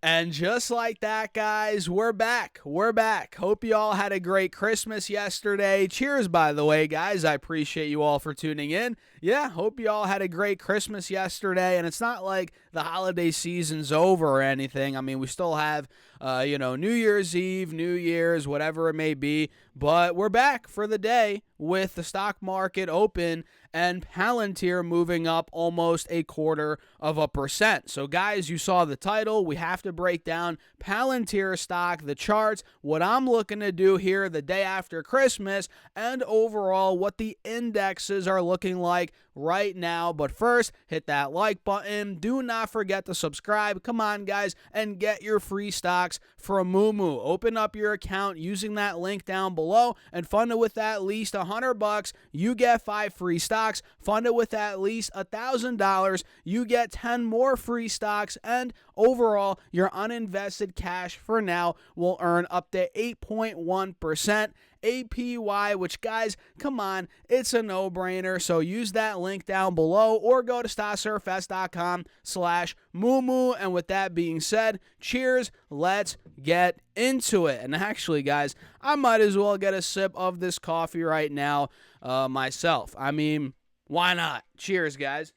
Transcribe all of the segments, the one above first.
And just like that, guys, we're back. We're back. Hope you all had a great Christmas yesterday. Cheers, by the way, guys. I appreciate you all for tuning in. Yeah, hope you all had a great Christmas yesterday. And it's not like the holiday season's over or anything. I mean, we still have, New Year's Eve, New Year's, whatever it may be. But we're back for the day with the stock market open and Palantir moving up almost 0.25%. So, guys, you saw the title. We have to break down Palantir stock, the charts, what I'm looking to do here the day after Christmas, and overall what the indexes are looking like right now. But first, hit that like button. Do not forget to subscribe. Come on, guys, and get your free stocks from Moomoo. Open up your account using that link down below and fund it with at least $100. You get 5 free stocks. Fund it with at least $1,000. You get 10 more free stocks, and overall, your uninvested cash for now will earn up to 8.1% APY, which, guys, come on, it's a no-brainer. So use that link down below or go to stocksurfs.com/Moomoo. And with that being said, cheers, let's get into it. And actually, guys, I might as well get a sip of this coffee right now myself. I mean, why not? Cheers, guys.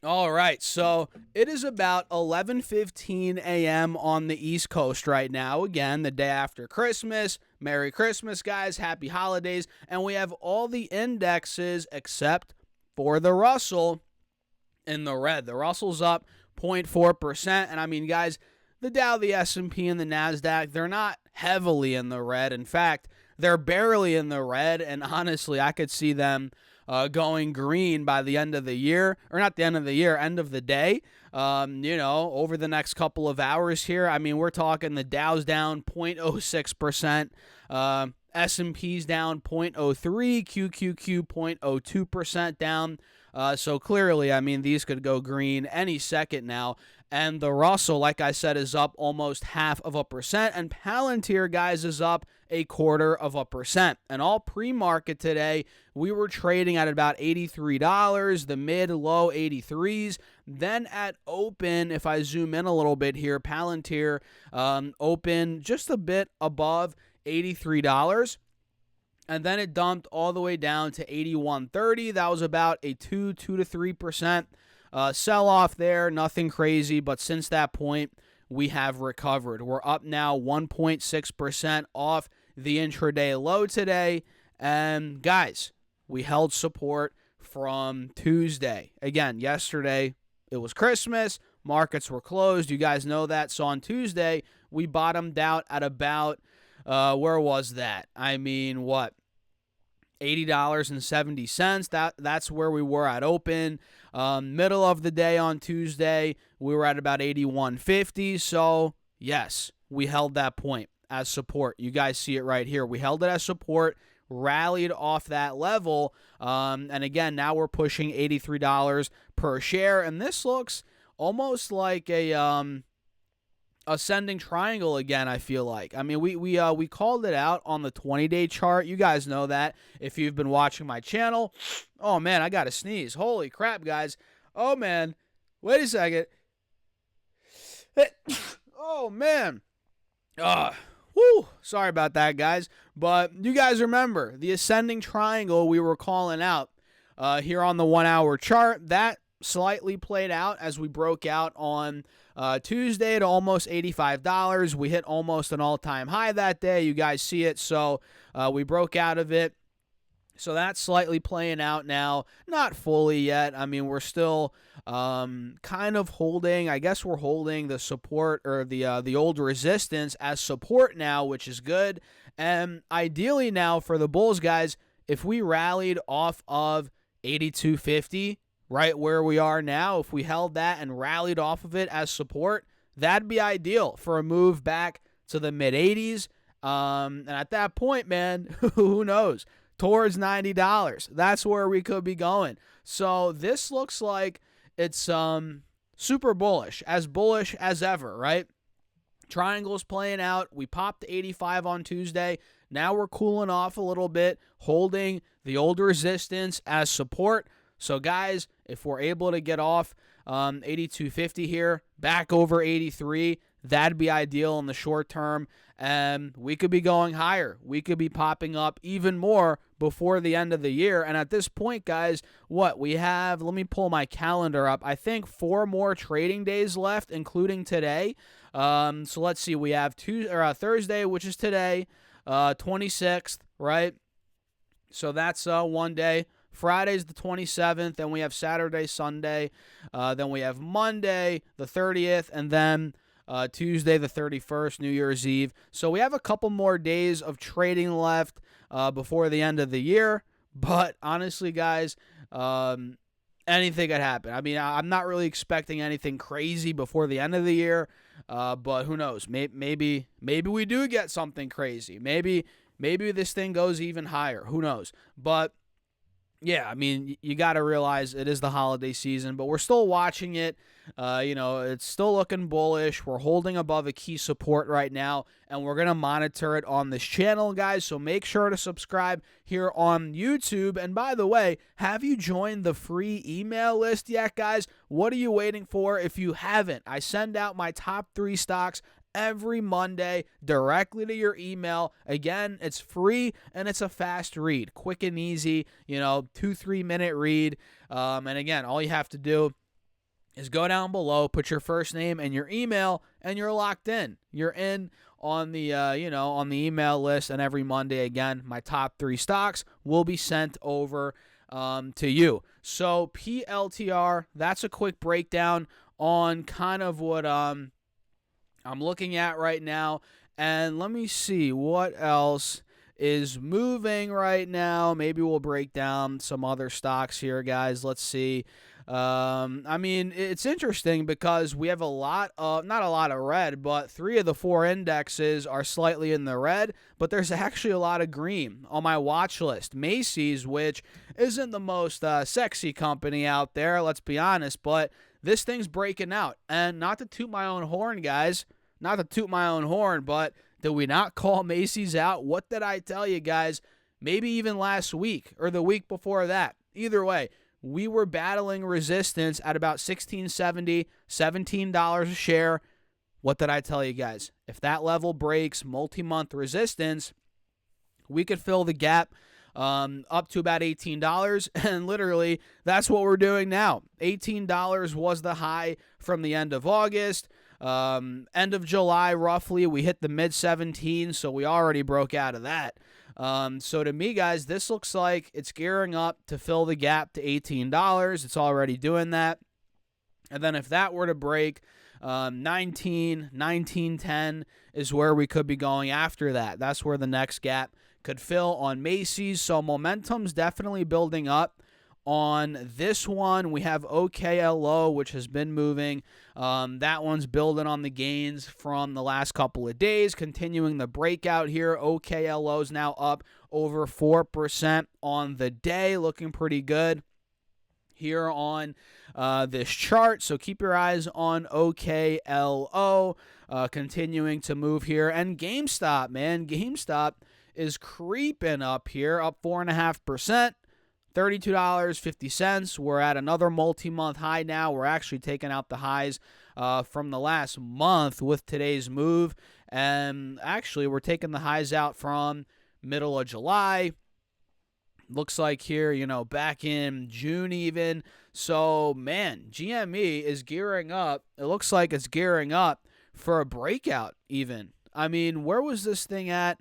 All right, so it is about 11:15 a.m. on the East Coast right now. Again, the day after Christmas. Merry Christmas, guys. Happy holidays. And we have all the indexes except for the Russell in the red. The Russell's up 0.4%. And I mean, guys, the Dow, the S&P, and the NASDAQ, they're not heavily in the red. In fact, they're barely in the red. And honestly, I could see them going green by the end of the year, or not the end of the year, end of the day, over the next couple of hours here. I mean, we're talking the Dow's down 0.06%, S&P's down 0.03%, QQQ 0.02% down. So clearly, I mean, these could go green any second now. And the Russell, like I said, is up almost 0.5%. And Palantir, guys, is up 0.25%. And all pre-market today, we were trading at about $83, the mid-low 83s. Then at open, if I zoom in a little bit here, Palantir open just a bit above $83. And then it dumped all the way down to 81.30. That was about a 2 to 3% sell-off there. Nothing crazy, but since that point, we have recovered. We're up now 1.6% off the intraday low today. And guys, we held support from Tuesday. Again, yesterday, it was Christmas. Markets were closed. You guys know that. So on Tuesday, we bottomed out at about where was that? I mean, what? $80.70. That's where we were at open. Middle of the day on Tuesday, we were at about $81.50. So, yes, we held that point as support. You guys see it right here. We held it as support, rallied off that level. And again, now we're pushing $83 per share. And this looks almost like a ascending triangle again, I feel like. I mean, we called it out on the 20-day chart. You guys know that if you've been watching my channel. Oh, man, I got to sneeze. Holy crap, guys. Oh, man. Wait a second. Oh, man. Whew. Sorry about that, guys. But you guys remember the ascending triangle we were calling out here on the 1-hour chart. That slightly played out as we broke out on Tuesday at almost $85. We hit almost an all-time high that day. You guys see it. So we broke out of it. So that's slightly playing out now. Not fully yet. I mean, we're still kind of holding. I guess we're holding the support or the old resistance as support now, which is good. And ideally now for the bulls, guys, if we rallied off of 82.50, right where we are now, if we held that and rallied off of it as support, that'd be ideal for a move back to the mid-80s. And at that point, man, who knows? Towards $90. That's where we could be going. So this looks like it's super bullish as ever, right? Triangle's playing out. We popped to 85 on Tuesday. Now we're cooling off a little bit, holding the old resistance as support. So guys, if we're able to get off 82.50 here, back over 83. That'd be ideal in the short term. And we could be going higher. We could be popping up even more before the end of the year. And at this point, guys, what we have, let me pull my calendar up. I think 4 more trading days left, including today. So let's see. We have Thursday, which is today, 26th, right? So that's one day. Friday's the 27th, and we have Saturday, Sunday. Then we have Monday, the 30th, and then Tuesday, the 31st, New Year's Eve. So we have a couple more days of trading left before the end of the year. But honestly, guys, anything could happen. I mean, I'm not really expecting anything crazy before the end of the year. But who knows? Maybe we do get something crazy. Maybe this thing goes even higher. Who knows? But yeah, I mean, you got to realize it is the holiday season, but we're still watching it. It's still looking bullish. We're holding above a key support right now, and we're going to monitor it on this channel, guys. So make sure to subscribe here on YouTube. And by the way, have you joined the free email list yet, guys? What are you waiting for? If you haven't, I send out my top 3 stocks every Monday directly to your email. Again, it's free and it's a fast read, quick and easy, 2-3 minute read. And again, all you have to do is go down below, put your first name and your email, and you're locked in. You're in on the on the email list, and every Monday, again, my top 3 stocks will be sent over to you. So PLTR, that's a quick breakdown on kind of what I'm looking at right now. And let me see what else is moving right now. Maybe we'll break down some other stocks here, guys. Let's see. I mean, it's interesting because we have not a lot of red, but 3 of the 4 indexes are slightly in the red, but there's actually a lot of green on my watch list. Macy's, which isn't the most sexy company out there, let's be honest, but this thing's breaking out. And not to toot my own horn, guys, but did we not call Macy's out? What did I tell you guys? Maybe even last week or the week before that. Either way, we were battling resistance at about $16.70, $17 a share. What did I tell you guys? If that level breaks multi-month resistance, we could fill the gap up to about $18. And literally, that's what we're doing now. $18 was the high from the end of August. End of July, roughly, we hit the mid-17s, so we already broke out of that. So to me, guys, this looks like it's gearing up to fill the gap to $18. It's already doing that. And then if that were to break, 19.10 is where we could be going after that. That's where the next gap could fill on Macy's. So momentum's definitely building up. On this one, we have OKLO, which has been moving. That one's building on the gains from the last couple of days, continuing the breakout here. OKLO is now up over 4% on the day, looking pretty good here on this chart. So keep your eyes on OKLO, continuing to move here. And GameStop, man, GameStop is creeping up here, up 4.5%. $32.50. We're at another multi-month high now. We're actually taking out the highs from the last month with today's move. And actually, we're taking the highs out from middle of July. Looks like here, back in June even. So, man, GME is gearing up. It looks like it's gearing up for a breakout even. I mean, where was this thing at?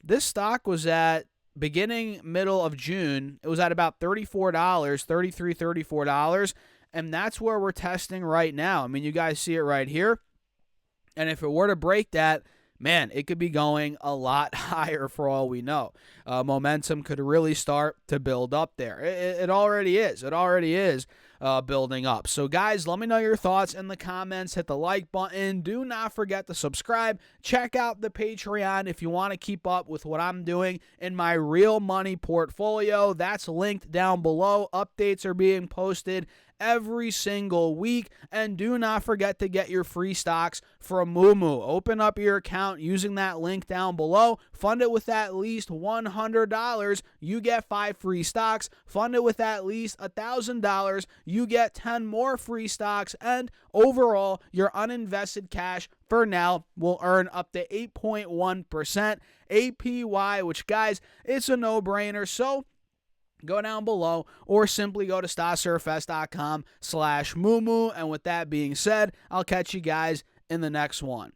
This stock was at middle of June, it was at about $34, $34, and that's where we're testing right now. I mean, you guys see it right here, and if it were to break that, man, it could be going a lot higher for all we know. Momentum could really start to build up there. It already is. It already is building up. So, guys, let me know your thoughts in the comments. Hit the like button. Do not forget to subscribe. Check out the Patreon if you want to keep up with what I'm doing in my real money portfolio. That's linked down below. Updates are being posted every single week. And do not forget to get your free stocks from Moomoo. Open up your account using that link down below. Fund it with at least $100. You get 5 free stocks. Fund it with at least $1,000. You get 10 more free stocks. And overall, your uninvested cash for now will earn up to 8.1% APY, which, guys, it's a no-brainer. So go down below or simply go to stocksurfest.com/Moomoo. And with that being said, I'll catch you guys in the next one.